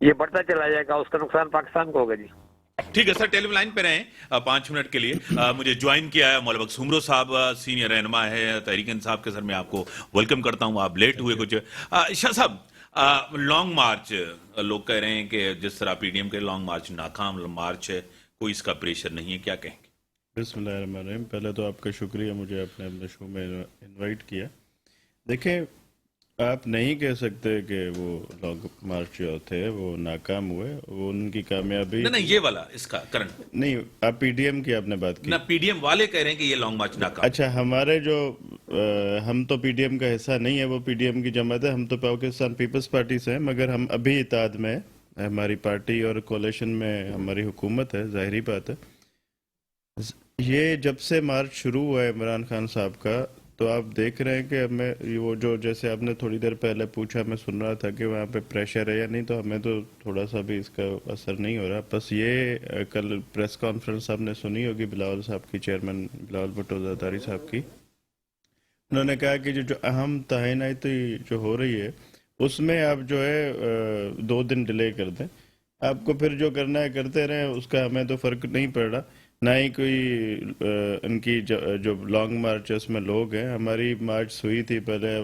یہ بڑھتا چلا جائے گا، اس کا نقصان پاکستان کو ہوگا جی. ٹھیک ہے سر، ٹیلی لائن پہ رہیں 5 منٹ کے لیے. مجھے جوائن کیا ہے مولانا بخش سمرو صاحب، سینئر رہنما ہے تحریک انصاف کے. سر میں آپ کو ویلکم کرتا ہوں، آپ لیٹ ہوئے کچھ. شاہ صاحب، لانگ مارچ لوگ کہہ رہے ہیں کہ جس طرح پی ڈی ایم کے لانگ مارچ ناکام مارچ ہے، کوئی اس کا پریشر نہیں ہے، کیا کہیں گے؟ بسم اللہ الرحمن الرحیم. پہلے تو آپ کا شکریہ مجھے آپ نے اپنے شو میں انوائٹ کیا. دیکھیں، آپ نہیں کہہ سکتے کہ وہ لانگ مارچ جو تھے وہ ناکام ہوئے، وہ ان کی کامیابی نہیں یہ والا اس کا کرنٹ نہیں. آپ پی ڈی ایم کی آپ نے بات کی نہ، پی ڈی ایم والے کہہ رہے ہیں کہ یہ لانگ مارچ ناکام. اچھا، ہمارے جو ہم تو پی ڈی ایم کا حصہ نہیں ہے، وہ پی ڈی ایم کی جماعت ہے. ہم تو پاکستان پیپلز پارٹی سے ہیں، مگر ہم ابھی اتحاد میں ہیں. ہماری پارٹی اور کولیشن میں ہماری حکومت ہے، ظاہری بات ہے. یہ جب سے مارچ شروع ہوا ہے عمران خان صاحب کا، تو آپ دیکھ رہے ہیں کہ ہمیں وہ جو جیسے آپ نے تھوڑی دیر پہلے پوچھا، میں سن رہا تھا کہ وہاں پہ پریشر ہے یا نہیں، تو ہمیں تو تھوڑا سا بھی اس کا اثر نہیں ہو رہا. بس یہ کل پریس کانفرنس آپ نے سنی ہوگی بلاول صاحب کی، چیئرمین بلاول بھٹو زرداری صاحب کی. انہوں نے کہا کہ جو اہم تعیناتی جو ہو رہی ہے اس میں آپ جو ہے 2 دن ڈیلے کر دیں. آپ کو پھر جو کرنا ہے کرتے رہیں، اس کا ہمیں تو فرق نہیں پڑ رہا. نہ ہی کوئی ان کی جو لانگ مارچ ہے اس میں لوگ ہیں. ہماری مارچ ہوئی تھی پہلے،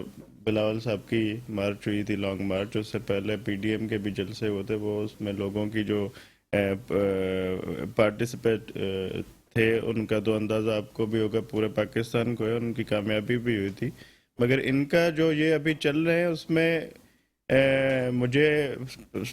بلاول صاحب کی مارچ ہوئی تھی لانگ مارچ. اس سے پہلے پی ڈی ایم کے بھی جلسے ہوتے، وہ اس میں لوگوں کی جو پارٹیسپیٹ تھے ان کا تو اندازہ آپ کو بھی ہوگا، پورے پاکستان کو ہے. ان کی کامیابی بھی ہوئی تھی. مگر ان کا جو یہ ابھی چل رہے ہیں اس میں مجھے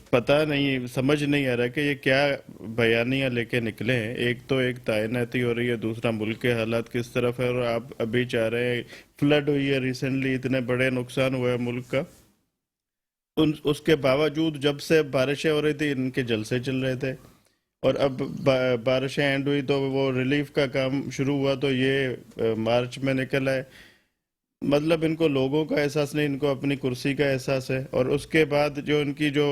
پتہ نہیں، سمجھ نہیں آ رہا کہ یہ کیا بیانیاں لے کے نکلے ہیں. ایک تو ایک تعیناتی ہو رہی ہے، دوسرا ملک کے حالات کس طرف ہے، اور آپ ابھی چاہ رہے ہیں فلڈ ہوئی ہے ریسنٹلی، اتنے بڑے نقصان ہوا ہے ملک کا. اس کے باوجود جب سے بارشیں ہو رہی تھی ان کے جلسے چل رہے تھے، اور اب بارشیں اینڈ ہوئی تو وہ ریلیف کا کام شروع ہوا تو یہ مارچ میں نکل آئے. مطلب ان کو لوگوں کا احساس نہیں، ان کو اپنی کرسی کا احساس ہے. اور اس کے بعد جو ان کی جو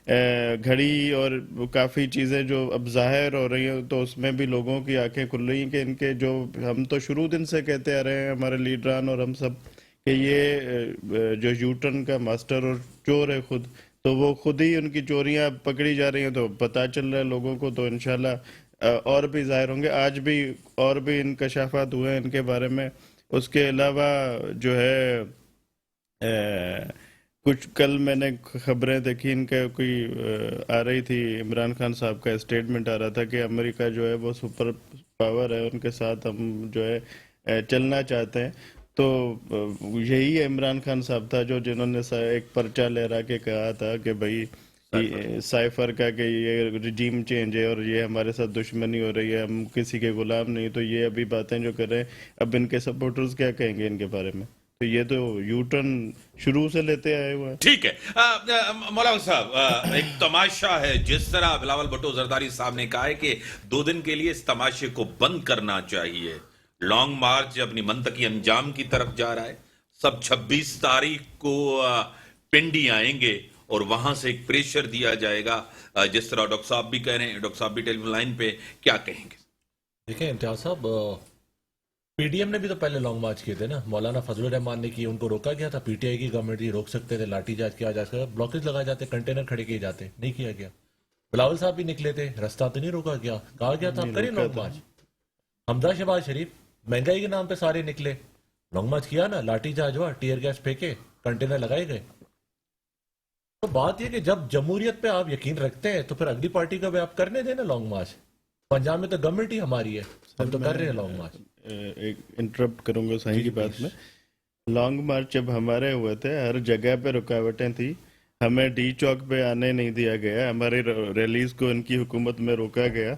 گھڑی اور کافی چیزیں جو اب ظاہر ہو رہی ہیں، تو اس میں بھی لوگوں کی آنکھیں کھل رہی ہیں کہ ان کے جو ہم تو شروع دن سے کہتے آ رہے ہیں، ہمارے لیڈران اور ہم سب، کہ یہ جو یوٹرن کا ماسٹر اور چور ہے خود، تو وہ خود ہی ان کی چوریاں پکڑی جا رہی ہیں. تو پتہ چل رہا ہے لوگوں کو، تو انشاءاللہ اور بھی ظاہر ہوں گے. آج بھی اور بھی انکشافات ہوئے ہیں ان کے بارے میں. اس کے علاوہ جو ہے کچھ کل میں نے خبریں دیکھی، ان کا کوئی آ رہی تھی، عمران خان صاحب کا اسٹیٹمنٹ آ رہا تھا کہ امریکہ جو ہے وہ سپر پاور ہے، ان کے ساتھ ہم جو ہے چلنا چاہتے ہیں. تو یہی عمران خان صاحب تھا جنہوں نے ایک پرچہ لہرا کے کہا تھا کہ بھائی سائفر کا کہ یہ رجیم چینج ہے اور یہ ہمارے ساتھ دشمنی ہو رہی ہے، ہم کسی کے غلام نہیں. تو یہ ابھی باتیں جو کر رہے ہیں، اب ان کے سپورٹرز کیا کہیں گے ان کے بارے میں؟ تو یہ تو یو ٹرن شروع سے لیتے آئے ہوئے ہیں. ٹھیک ہے مولانا صاحب، ایک تماشا ہے جس طرح بلاول بھٹو زرداری صاحب نے کہا ہے کہ 2 دن کے لیے اس تماشے کو بند کرنا چاہیے. لانگ مارچ اپنی منطقی انجام کی طرف جا رہا ہے. سب 26 تاریخ کو پنڈی آئیں گے اور وہاں سے ایک پریشر دیا جائے گا، جس طرح ڈاکٹر صاحب بھی کہہ رہے ہیں. ڈاکٹر صاحب بھی ٹیلی فون لائن پہ، کیا کہیں گے؟ دیکھیں امتیاز صاحب، پی ڈی ایم نے بھی تو پہلے لانگ مارچ کیے تھے نا. مولانا فضل الرحمان نے کی، ان کو روکا گیا تھا. پی ٹی آئی کی گورنمنٹ یہ روک سکتے تھے، لاٹھی چارج کیا جا سکتا، بلاکیج لگائے جاتے، کنٹینر کھڑے کیے جاتے، نہیں کیا گیا. بلاول صاحب بھی نکلے تھے، رستہ تو نہیں روکا گیا، کہا گیا تھا کریں لانگ مارچ. حمزہ شہباز شریف مہنگائی کے نام پہ سارے نکلے، لانگ مارچ کیا نا، لاٹھی چارج ہوا، ٹیئر گیس پھینکے، کنٹینر لگائے گئے. تو بات یہ کہ جب جمہوریت پہ آپ یقین رکھتے ہیں تو پھر اگلی پارٹی کا بھی آپ کرنے دیں نا لانگ مارچ. پنجاب میں تو گورنمنٹ ہی ہماری ہے، ہم تو کر رہے ہیں لانگ مارچ. ایک انٹرپٹ کروں گا صحیح کی بات میں. لانگ مارچ جب ہمارے ہوئے تھے، ہر جگہ پہ رکاوٹیں تھیں. ہمیں ڈی چوک پہ آنے نہیں دیا گیا، ہماری ریلیز کو ان کی حکومت میں روکا گیا.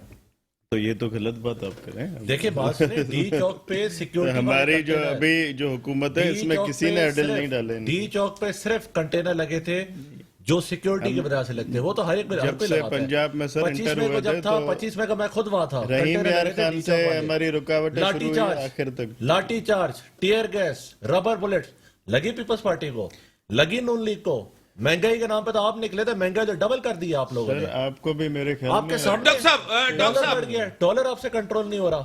تو یہ تو غلط بات آپ کریں. دیکھیں بات سنیں، ڈی چوک پہ سیکیورٹی ہماری جو ابھی جو حکومت ہے اس میں کسی نے ہیڈل نہیں ڈالے. ڈی چوک پہ صرف کنٹینر لگے تھے جو سیکیورٹی کی وجہ سے لگتے ہیں. وہ تو ہر ایک جب سے پنجاب میں سر انٹر ہوئے تھے تو 25 میں کا میں خود وہاں تھا، رحیم یار خان سے ہماری رکاوٹیں شروع ہوئی آخر تک. Lathi charge, tear gas, rubber bullet لگی پیپلز پارٹی کو، لگی نون لیگ کو. مہنگائی کے نام پہ تو آپ نکلے تھے، مہنگائی تو ڈبل کر دیا آپ لوگوں نے. آپ کو بھی میرے خیال آپ کے سامنے ڈالر بڑھ گیا، ڈالر آپ سے کنٹرول نہیں ہو رہا.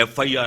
FIR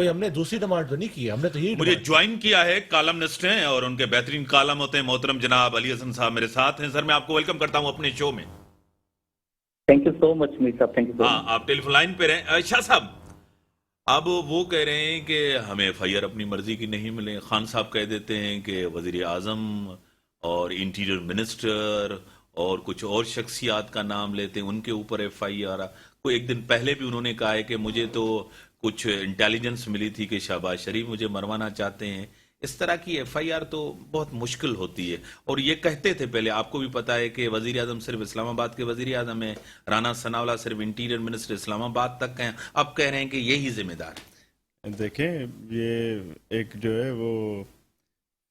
کوئی ہم نے دوسری ڈیمانڈ تو نہیں کی ہے, ہم نے تو یہی مجھے demand- جوائن کیا ہے کالمنسٹ ہیں اور ان کے بہترین کالم ہوتے ہیں. محترم جناب علی حسن صاحب میرے ساتھ ہیں. سر میں آپ کو ویلکم کرتا ہوں اپنے شو میں. تھینک یو سو مچ میر صاحب, تھینک یو سو ہاں مچ. آپ ٹیلی فون لائن پہ رہیں. شاہ صاحب اب وہ کہہ رہے ہیں کہ ہمیں ایف آئی آر اپنی مرضی کی نہیں ملے. خان صاحب کہہ دیتے ہیں کہ وزیر اعظم اور انٹیریئر منسٹر اور کچھ اور شخصیات کا نام لیتے ہیں, ان کے اوپر ایف آئی آر. کوئی ایک دن پہلے بھی انہوں نے کہا ہے کہ مجھے تو کچھ انٹیلیجنس ملی تھی کہ شہباز شریف مجھے مروانا چاہتے ہیں. اس طرح کی ایف آئی آر تو بہت مشکل ہوتی ہے. اور یہ کہتے تھے پہلے, آپ کو بھی پتا ہے کہ وزیر اعظم صرف اسلام آباد کے وزیر اعظم ہیں, رانا ثناءاللہ صرف انٹیریئر منسٹر اسلام آباد تک ہیں. اب کہہ رہے ہیں کہ یہی ذمہ دار ہے. دیکھیں یہ ایک جو ہے وہ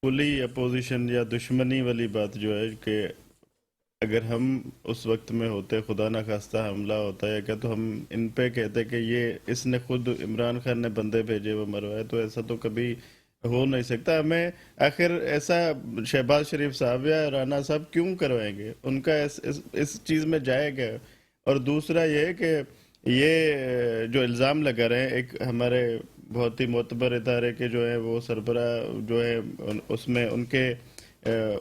کھلی اپوزیشن یا دشمنی والی بات جو ہے کہ اگر ہم اس وقت میں ہوتے, خدا نہ خواستہ حملہ ہوتا ہے کیا, تو ہم ان پہ کہتے کہ یہ اس نے خود عمران خان نے بندے بھیجے وہ مروائے, تو ایسا تو کبھی ہو نہیں سکتا. ہمیں آخر ایسا شہباز شریف صاحب یا رانا صاحب کیوں کروائیں گے, ان کا اس چیز میں جائے گا. اور دوسرا یہ کہ یہ جو الزام لگا رہے ہیں ایک ہمارے بہت ہی معتبر ادارے کے جو ہیں وہ سربراہ جو ہے, اس میں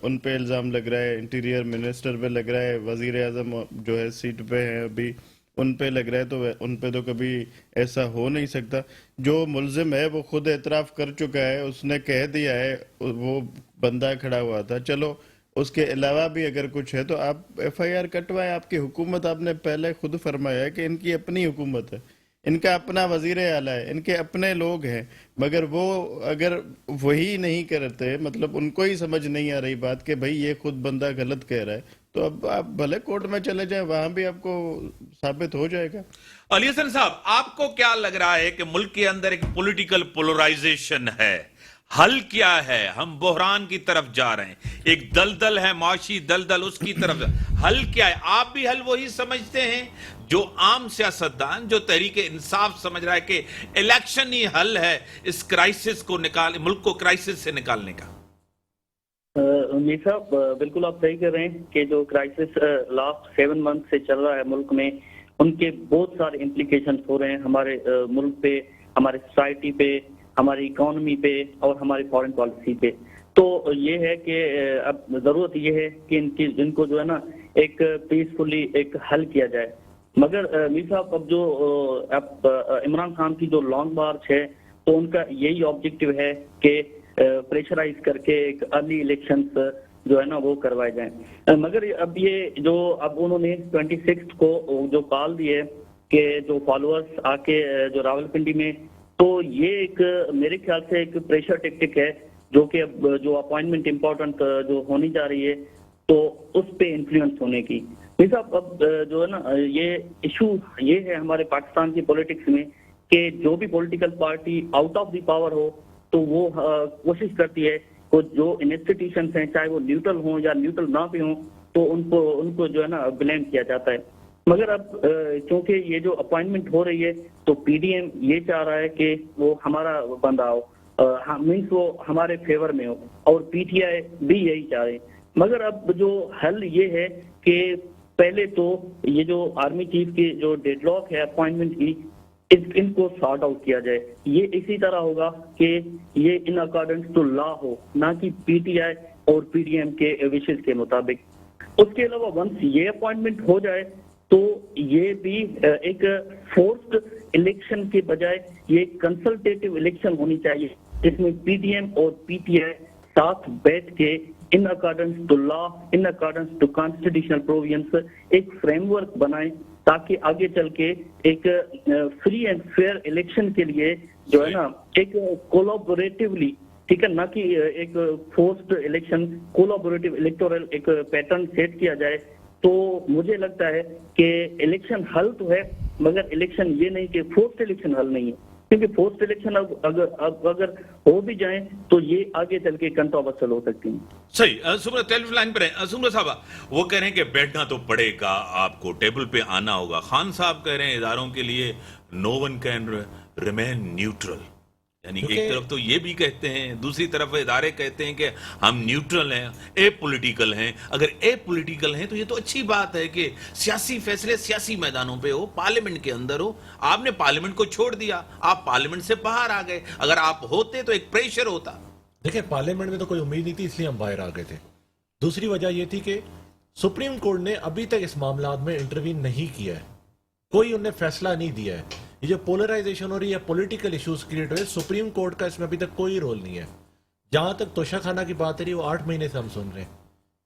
ان پہ الزام لگ رہا ہے, انٹیریئر منسٹر پہ لگ رہا ہے, وزیر اعظم جو ہے سیٹ پہ ہیں ابھی ان پہ لگ رہا ہے, تو ان پہ تو کبھی ایسا ہو نہیں سکتا. جو ملزم ہے وہ خود اعتراف کر چکا ہے, اس نے کہہ دیا ہے, وہ بندہ کھڑا ہوا تھا. چلو اس کے علاوہ بھی اگر کچھ ہے تو آپ ایف آئی آر کٹوائیں. آپ کی حکومت, آپ نے پہلے خود فرمایا ہے کہ ان کی اپنی حکومت ہے, ان کا اپنا وزیر اعلیٰ ہے, ان کے اپنے لوگ ہیں, مگر وہ اگر وہی نہیں کرتے, مطلب ان کو ہی سمجھ نہیں آ رہی بات کہ بھئی یہ خود بندہ غلط کہہ رہا ہے, تو اب آپ بھلے کورٹ میں چلے جائیں, وہاں بھی آپ کو ثابت ہو جائے گا. علی حسن صاحب آپ کو کیا لگ رہا ہے کہ ملک کے اندر ایک پولیٹیکل پولرائزیشن ہے, حل کیا ہے؟ ہم بحران کی طرف جا رہے ہیں, ایک دلدل ہے, معاشی دلدل, اس کی طرف حل کیا ہے؟ آپ بھی حل وہی سمجھتے ہیں جو عام سیاستدان, جو تحریک انصاف سمجھ رہا ہے کہ الیکشن ہی حل ہے اس کرائسس کو ملک کو کرائسس سے نکالنے کا؟ میر صاحب بالکل آپ صحیح کر رہے ہیں کہ جو کرائسس لاسٹ 7 منتھ سے چل رہا ہے ملک میں, ان کے بہت سارے امپلیکیشنز ہو رہے ہیں ہمارے ملک پہ, ہمارے سوسائٹی پہ, ہماری اکانومی پہ اور ہماری فارن پالیسی پہ. تو یہ ہے کہ اب ضرورت یہ ہے کہ ان کو جو ہے نا ایک پیسفلی ایک حل کیا جائے. مگر میر صاحب اب جو عمران خان کی جو لانگ مارچ ہے, تو ان کا یہی آبجیکٹو ہے کہ پریشرائز کر کے ایک ارلی الیکشنز جو ہے نا وہ کروائے جائیں. مگر اب یہ جو اب انہوں نے 26 کو جو کال دی ہے کہ جو فالوورز آ کے جو راولپنڈی میں, تو یہ ایک میرے خیال سے ایک پریشر ٹیکٹک ہے جو کہ اب جو اپوائنٹمنٹ امپورٹنٹ جو ہونی جا رہی ہے تو اس پہ انفلوئنس ہونے کی. صاحب اب جو ہے نا یہ ایشو یہ ہے ہمارے پاکستان کی پولیٹکس میں کہ جو بھی political party out of the power ہو تو وہ کوشش کرتی ہے کہ جو انسٹیٹیوشنس ہیں چاہے وہ نیوٹرل ہوں یا نیوٹرل نہ بھی ہوں تو ان کو جو ہے نا بلیم کیا جاتا ہے. مگر اب چونکہ یہ جو اپوائنٹمنٹ ہو رہی ہے تو پی ڈی ایم یہ چاہ رہا ہے کہ وہ ہمارا بندہ ہو, مینس وہ ہمارے فیور میں ہو, اور پی ٹی آئی بھی یہی چاہ رہے ہیں. مگر اب جو حل یہ ہے کہ پہلے تو یہ جو آرمی چیف کی جو ڈیڈ لاک ہے اپوائنٹمنٹ کی, ان کو سارٹ آؤٹ کیا جائے. یہ اسی طرح ہوگا کہ یہ ان اکارڈنس ٹو لا ہو, نہ کہ پی ٹی آئی اور پی ڈی ایم کے وشز کے مطابق. اس کے علاوہ ونس یہ اپوائنٹمنٹ ہو جائے تو یہ بھی ایک فورسڈ الیکشن کے بجائے یہ کنسلٹیٹو الیکشن ہونی چاہیے جس میں پی ڈی ایم اور پی ٹی آئی ساتھ بیٹھ کے in accordance to law, in accordance to constitutional provisions ایک فریم ورک بنائیں تاکہ آگے چل کے ایک فری اینڈ فیئر الیکشن کے لیے جو ہے نا ایک کولابوریٹیولی, ٹھیک ہے, نہ کہ ایک فورسڈ الیکشن, کولابوریٹیو الیکٹورل ایک پیٹرن سیٹ کیا جائے. تو مجھے لگتا ہے کہ الیکشن حل تو ہے مگر الیکشن یہ نہیں کہ فورسڈ الیکشن حل نہیں ہے, کیونکہ فورسڈ الیکشن اگر ہو بھی جائیں تو یہ آگے چل کے کنٹروورشل ہو سکتی ہیں. صحیح. سمرہ ٹیلی فون لائن پر ہیں. سمرہ صاحب وہ کہہ رہے ہیں کہ بیٹھنا تو پڑے گا, آپ کو ٹیبل پہ آنا ہوگا. خان صاحب کہہ رہے ہیں اداروں کے لیے no one can remain neutral. یعنی ایک طرف تو یہ بھی کہتے ہیں, دوسری طرف ادارے کہتے ہیں کہ ہم نیوٹرل ہیں, اے پولیٹیکل ہیں. اگر اے پولیٹیکل ہیں تو یہ تو اچھی بات ہے کہ سیاسی فیصلے سیاسی میدانوں پہ ہو, پارلیمنٹ کے اندر ہو. آپ نے پارلیمنٹ کو چھوڑ دیا, آپ پارلیمنٹ سے باہر آ گئے. اگر آپ ہوتے تو ایک پریشر ہوتا. دیکھیں پارلیمنٹ میں تو کوئی امید نہیں تھی, اس لیے ہم باہر آ گئے تھے. دوسری وجہ یہ تھی کہ سپریم کورٹ نے ابھی تک اس معاملات میں انٹروین نہیں کیا ہے, کوئی انہیں فیصلہ نہیں دیا ہے. یہ جو پولرائزیشن ہو رہی ہے, پولیٹیکل ایشوز کریٹ ہوئے, سپریم کورٹ کا اس میں ابھی تک کوئی رول نہیں ہے. جہاں تک توشہ خانہ کی بات ہے وہ 8 مہینے سے ہم سن رہے ہیں.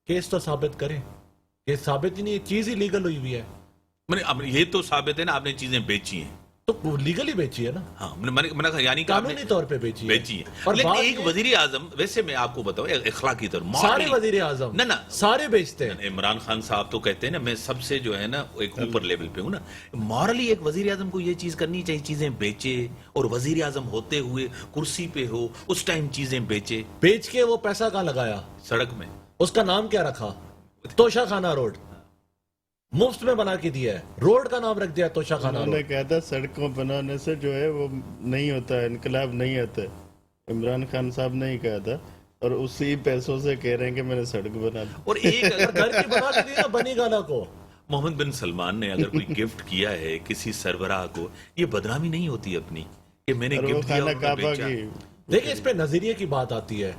کیس تو ثابت کریں, کیس ثابت ہی نہیں, یہ چیز ہی لیگل ہوئی ہوئی ہے. یہ تو ثابت ہے نا, آپ نے چیزیں بیچی ہیں تو لیگلی بیچی ہے نا, ہاں, میں نے کہا یعنی کہ آپ نے قانونی طور پہ بیچی ہے. ہے. لیکن ایک وزیر اعظم, ویسے میں آپ کو بتاؤں اخلاقی طور سارے وزیر اعظم نہ سارے بیچتے ہیں. عمران خان صاحب تو کہتے ہیں نا, میں سب سے جو ہے نا ایک اوپر لیول پہ ہوں نا. مورلی ایک وزیر اعظم کو یہ چیز کرنی چاہیے, چیزیں بیچے, اور وزیر اعظم ہوتے ہوئے کرسی پہ ہو اس ٹائم چیزیں بیچے. بیچ کے وہ پیسہ کہاں لگایا؟ سڑک میں. اس کا نام کیا رکھا؟ توشہ خانہ روڈ. مفت میں بنا کے دیا ہے, روڈ کا نام رکھ دیا توشہ خانہ روڈ. انہوں نے کہا تھا سڑکوں بنانے سے جو ہے وہ نہیں ہوتا ہے, انقلاب نہیں آتا ہے. عمران خان صاحب نے ہی کہا تھا, اور اسی پیسوں سے کہہ رہے ہیں کہ میں نے سڑک بنا دی. اور ایک گھر کی بنا کے دیا بنی گالا کو. محمد بن سلمان نے اگر کوئی گفٹ کیا ہے کسی سربراہ کو, یہ بدنامی نہیں ہوتی اپنی کہ میں نے گفٹ دیا اور کعبہ کی. دیکھیں اس پہ نظریے کی بات آتی ہے.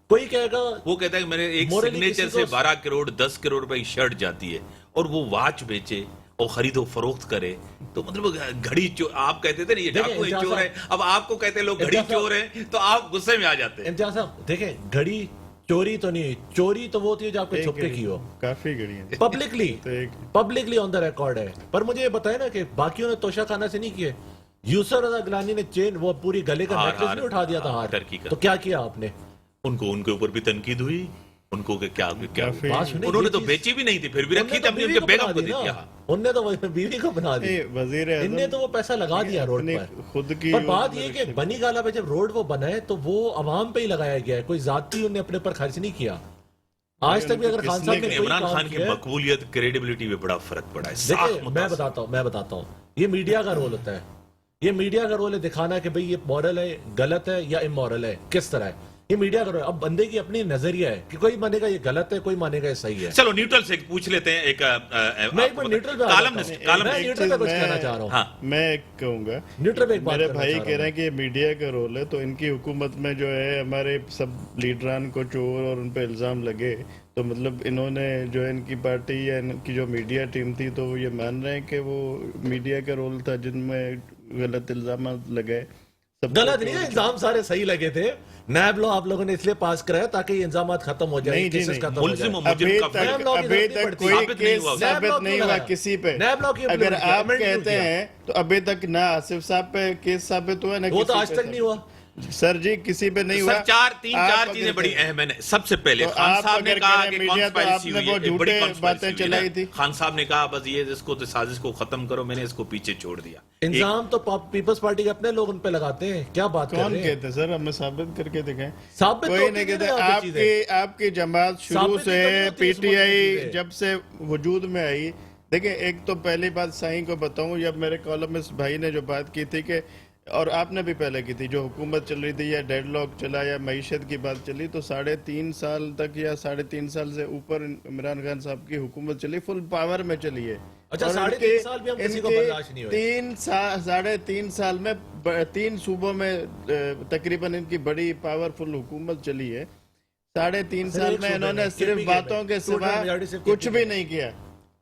کوئی کہے گا, وہ کہتا ہے کہ میں نے ایک سگنیچر سے 12 کروڑ 10 کروڑ روپے کی شرٹ جاتی ہے, اور وہ واچ بیچے اور خرید و فروخت کرے, تو مطلب گھڑی چور. آپ کہتے تھے نا یہ ڈاکو چور ہے, اب آپ کو کہتے ہیں لوگ گھڑی چور ہیں, تو آپ غصے میں آ جاتے ہیں. امتیاز صاحب دیکھیں, گھڑی چوری تو نہیں, چوری تو وہ ہوتی ہے جو آپ کے چھپے کی ہو, کافی گھڑی ہیں پبلکلی آن دا ریکارڈ ہے. پر مجھے یہ بتائے نا کہ باقیوں نے توشہ خانہ سے نہیں کیے. یوسر رضا گیلانی نے چین, وہ پوری گلے کا نیکلیس نہیں اٹھا دیا تھا ہار, تو کیا کیا آپ نے؟ ان کے اوپر بھی تنقید ہوئی, ان کو کہ کیا انہوں نے تو بیچی بھی نہیں تھی, پھر بھی رکھی تھی اپنی, ان کے بیگم کو دی تھی. انہوں نے تو بیوی کو بنا دی, ان نے تو وہ پیسہ لگا دیا روڈ پر خود کی. پر بات یہ کہ بنی گالا پہ جب روڈ وہ بنا ہے تو وہ عوام پہ ہی لگایا گیا ہے, کوئی ذاتی انہوں نے اپنے پر خرچ نہیں کیا. آج تک بھی اگر خان صاحب نے عمران خان کی مقبولیت کریڈیبلٹی پہ بڑا فرق پڑا ہے. دیکھیں میں بتاتا ہوں, یہ میڈیا کا رول ہوتا ہے. یہ میڈیا کا رول ہے دکھانا کہ بھئی یہ مورل ہے, غلط ہے یا امورل ہے, کس طرح ہے. یہ میڈیا کا رول ہے. اب بندے کی اپنی نظریہ ہے کہ کوئی مانے گا یہ غلط ہے, کوئی مانے گا یہ صحیح ہے. چلو نیوٹرل سے پوچھ لیتے ہیں. ایک میں نیوٹرل پہ کچھ کہنا چاہ رہا ہوں. میں کہوں گا, میرے بھائی کہہ رہے ہیں کہ یہ میڈیا کا رول ہے, تو ان کی حکومت میں جو ہے ہمارے سب لیڈران کو چور اور ان پہ الزام لگے, تو مطلب انہوں نے جو ہے ان کی پارٹی یا ان کی جو میڈیا ٹیم تھی, تو وہ یہ مان رہے ہیں کہ وہ میڈیا کا رول تھا جن میں غلط الزامات لگے. غلط نہیں, الزام سارے صحیح لگے تھے. نیب لو آپ لوگوں نے اس لیے پاس کرایا تاکہ یہ الزامات ختم ہو جائیں, کیسز ختم ہو جائیں. ابھی تک کوئی کیس ثابت نہیں ہوا کسی پہ. اگر آپ کہتے ہیں تو ابھی تک نہ آصف صاحب پہ کیس ثابت ہوا, نہ وہ تو آج تک نہیں ہوا سر جی, کسی پہ نہیں ہوا. تین چار چیزیں بڑی اہم ہیں. سب سے پہلے خان صاحب نے کہا کہ کانسپائرسی ہوئی ہے, بڑی باتیں چلائی تھی. خان صاحب نے کہا بس یہ اس کو سازش کو ختم کرو, میں نے اس کو پیچھے چھوڑ دیا. انضام تو پیپلز پارٹی کے اپنے لوگ ان پہ لگاتے ہیں. کیا بات کر رہے ہیں؟ کون کہتے ہیں سر, ہمیں ثابت کر کے دکھائیں. ثابت کوئی نہیں کہتے. آپ کی جماعت شروع سے پی ٹی آئی جب سے وجود میں آئی, دیکھیں ایک تو پہلی بات سائیں کو بتاؤں, جب میرے کالمسٹ بھائی نے جو بات کی تھی کہ, اور آپ نے بھی پہلے کی تھی, جو حکومت چل رہی تھی یا ڈیڈ لاک چلا یا معیشت کی بات چلی, تو 3.5 سال تک یا 3.5 سال سے اوپر عمران خان صاحب کی حکومت چلی, فل پاور میں چلی ہے. اچھا 3.5 سال بھی ہم کسی کو برداشت نہیں ہوئے. 3.5 سال میں 3 صوبوں میں تقریباً ان کی بڑی پاورفل حکومت چلی ہے. 3.5 سال میں انہوں نے صرف باتوں کے سوا کچھ بھی نہیں کیا.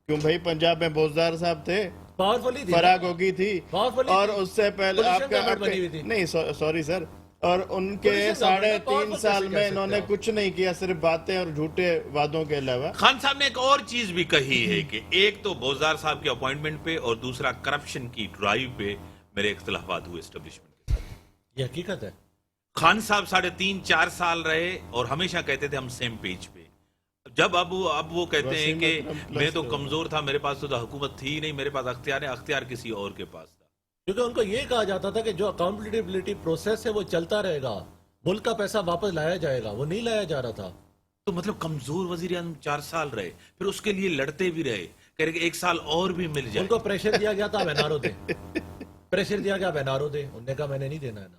کیوں بھائی, پنجاب میں بوزدار صاحب تھے, فراغ ہوگی تھی, اور اس سے پہلے آپ کا نہیں, سوری سر, اور ان کے 3.5 سال میں انہوں نے کچھ نہیں کیا, صرف باتیں اور جھوٹے وعدوں کے علاوہ. خان صاحب نے ایک اور چیز بھی کہی ہے کہ ایک تو بوزدار صاحب کے اپوائنٹمنٹ پہ, اور دوسرا کرپشن کی ڈرائیو پہ میرے اختلافات ہوئے اسٹیبلشمنٹ کے ساتھ. یہ حقیقت ہے. خان صاحب 3.5-4 سال رہے اور ہمیشہ کہتے تھے ہم سیم پیج پہ. جب اب وہ کہتے ہیں کہ میں تو کمزور تھا, میرے پاس تو حکومت تھی نہیں, میرے پاس اختیار کسی اور کے پاس تھا. کیونکہ ان کو یہ کہا جاتا تھا کہ جو اکاؤنٹیبلٹی پروسیس ہے وہ چلتا رہے گا, ملک کا پیسہ واپس لایا جائے گا, وہ نہیں لایا جا رہا تھا. تو مطلب کمزور وزیر اعظم 4 سال رہے, پھر اس کے لیے لڑتے بھی رہے, کہہ رہے کہ 1 سال اور بھی مل جائے. ان کو پریشر دیا گیا تھا, آپ NRO دیں. پریشر دیا گیا, آپ NRO دیں. انہوں نے کہا میں نے نہیں دینا ہے نا.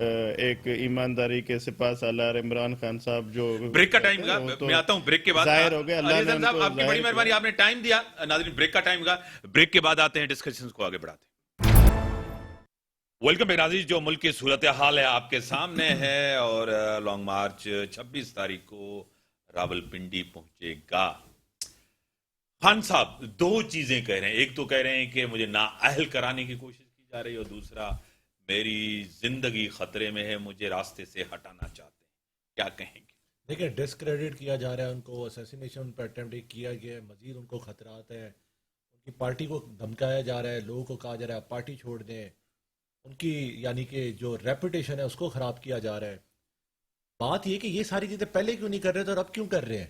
ایک ایمانداری کے سپاہ سالار عمران خان صاحب جو بریک کا ٹائم کا وہ تو میں آتا ہوں بریک کے بعد ظاہر ہو گیا اللہ علی نے حسن ان صاحب کو آپ کی ظاہر بڑی مہربانی کیا۔ آپ نے ٹائم دیا ناظرین بریک کا ٹائم کا بریک کے بعد آتے ہیں ڈسکشنز کو آگے بڑھاتے ہیں ویلکم بیک ناظرین جو ملک کی صورتحال ہے آپ کے سامنے ہے اور لانگ مارچ 26 تاریخ کو راول پنڈی پہنچے گا خان صاحب دو چیزیں کہہ رہے ہیں ایک تو کہہ رہے ہیں کہ مجھے نااہل کرانے کی کوشش کی جا رہی ہے اور دوسرا میری زندگی خطرے میں ہے مجھے راستے سے ہٹانا چاہتے ہیں کیا کہیں گے دیکھیں ڈسکریڈٹ کیا جا رہا ہے ان کو اسیسینیشن پہ اٹمپٹ کیا گیا ہے مزید ان کو خطرات ہیں ان کی پارٹی کو دھمکایا جا رہا ہے لوگوں کو کہا جا رہا ہے پارٹی چھوڑ دیں ان کی یعنی کہ جو ریپوٹیشن ہے اس کو خراب کیا جا رہا ہے بات یہ کہ یہ ساری چیزیں پہلے کیوں نہیں کر رہے تھے اور اب کیوں کر رہے ہیں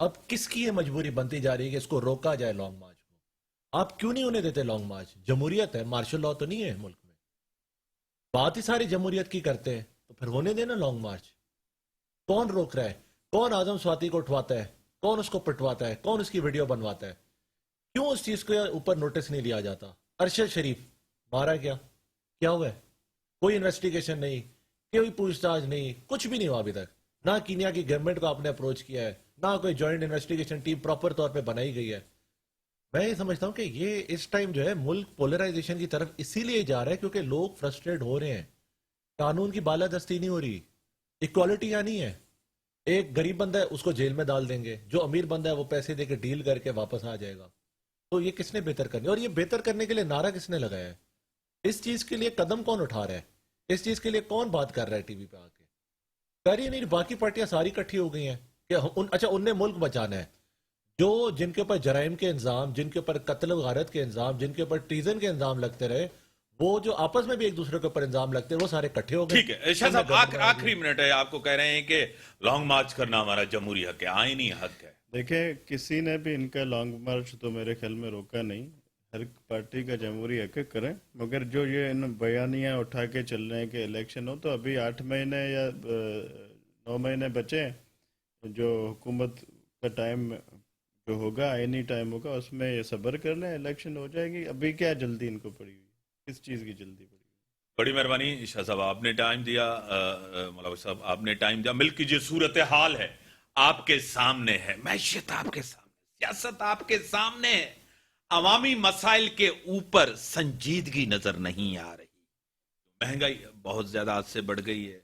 اب کس کی یہ مجبوری بنتی جا رہی ہے کہ اس کو روکا جائے لانگ مارچ کو آپ کیوں نہیں انہیں دیتے لانگ مارچ جمہوریت ہے مارشل لاء تو نہیں ہے ملک میں بات ہی ساری جمہوریت کی کرتے ہیں تو پھر ہونے دینا لانگ مارچ کون روک رہا ہے کون اعظم سواتی کو اٹھواتا ہے کون اس کو پٹواتا ہے کون اس کی ویڈیو بنواتا ہے کیوں اس چیز کے اوپر نوٹس نہیں لیا جاتا ارشد شریف مارا کیا ہوا ہے کوئی انویسٹیگیشن نہیں کوئی پوچھ تاچھ نہیں کچھ بھی نہیں ہوا ابھی تک نہ کینیا کی گورنمنٹ کو آپ نے اپروچ کیا ہے نہ کوئی جوائنٹ انویسٹیگیشن ٹیم پراپر طور پہ بنائی گئی ہے میں یہ سمجھتا ہوں کہ یہ اس ٹائم جو ہے ملک پولرائزیشن کی طرف اسی لیے جا رہا ہے کیونکہ لوگ فرسٹریٹ ہو رہے ہیں قانون کی بالادستی نہیں ہو رہی اکوالٹی یہاں نہیں ہے ایک غریب بندہ ہے اس کو جیل میں ڈال دیں گے جو امیر بندہ ہے وہ پیسے دے کے ڈیل کر کے واپس آ جائے گا تو یہ کس نے بہتر کرنی اور یہ بہتر کرنے کے لیے نعرہ کس نے لگایا ہے اس چیز کے لیے قدم کون اٹھا رہا ہے اس چیز کے لیے کون بات کر رہا ہے ٹی وی پہ آ کے کر ہی نہیں باقی پارٹیاں ساری کٹھی ہو گئی ہیں کہ اچھا ان نے ملک بچانا ہے جو جن کے اوپر جرائم کے انضام جن کے اوپر قتل و غارت کے انضام جن کے اوپر ٹریزن کے انضام لگتے رہے وہ جو آپس میں بھی ایک دوسرے کے اوپر انضام لگتے ہیں وہ سارے کٹھے ہو گئے ٹھیک ہے شاہ صاحب آخری منٹ ہے آپ کو کہہ رہے ہیں کہ لانگ مارچ کرنا ہمارا جمہوری حق ہے آئینی حق ہے دیکھیں کسی نے بھی ان کا لانگ مارچ تو میرے خیال میں روکا نہیں ہر پارٹی کا جمہوری حق کریں مگر جو یہ ان بیانیاں اٹھا کے چل رہے ہیں کہ الیکشن ہو تو ابھی 8 مہینے یا 9 مہینے بچے ہیں جو حکومت کا ٹائم جو ہوگا آئینی ٹائم ہوگا اس میں یہ صبر کر لیں الیکشن ہو جائے گی ابھی کیا جلدی ان کو پڑی ہوئی کس چیز کی جلدی پڑی ہوئی بڑی مہربانی شاہ صاحب آپ نے ٹائم دیا مولانا صاحب آپ نے ٹائم دیا ملک کی جو صورتحال ہے آپ کے سامنے ہے معیشت آپ کے سامنے سیاست آپ کے سامنے ہے عوامی مسائل کے اوپر سنجیدگی نظر نہیں آ رہی مہنگائی بہت زیادہ حد سے بڑھ گئی ہے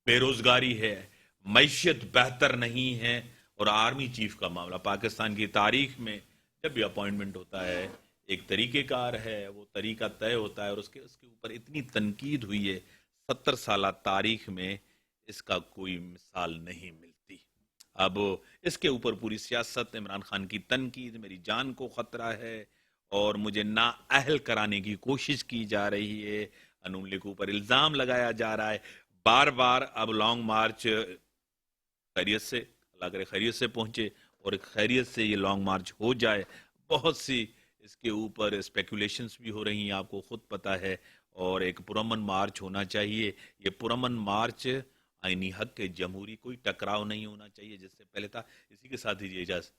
بے روزگاری ہے معیشت بہتر نہیں ہے اور آرمی چیف کا معاملہ پاکستان کی تاریخ میں جب بھی اپوائنٹمنٹ ہوتا ہے ایک طریقہ کار ہے وہ طریقہ طے ہوتا ہے اور اس کے اوپر اتنی تنقید ہوئی ہے 70 سالہ تاریخ میں اس کا کوئی مثال نہیں ملتی اب اس کے اوپر پوری سیاست عمران خان کی تنقید میری جان کو خطرہ ہے اور مجھے نااہل کرانے کی کوشش کی جا رہی ہے انوم لیگ کے اوپر الزام لگایا جا رہا ہے بار بار اب لانگ مارچ خیریت سے اللہ کرے خیریت سے پہنچے اور ایک خیریت سے یہ لانگ مارچ ہو جائے بہت سی اس کے اوپر اسپیکولیشنز بھی ہو رہی ہیں آپ کو خود پتہ ہے اور ایک پرامن مارچ ہونا چاہیے یہ پرامن مارچ آئینی حق کے جمہوری کوئی ٹکراؤ نہیں ہونا چاہیے جس سے پہلے تھا اسی کے ساتھ ہی اجازت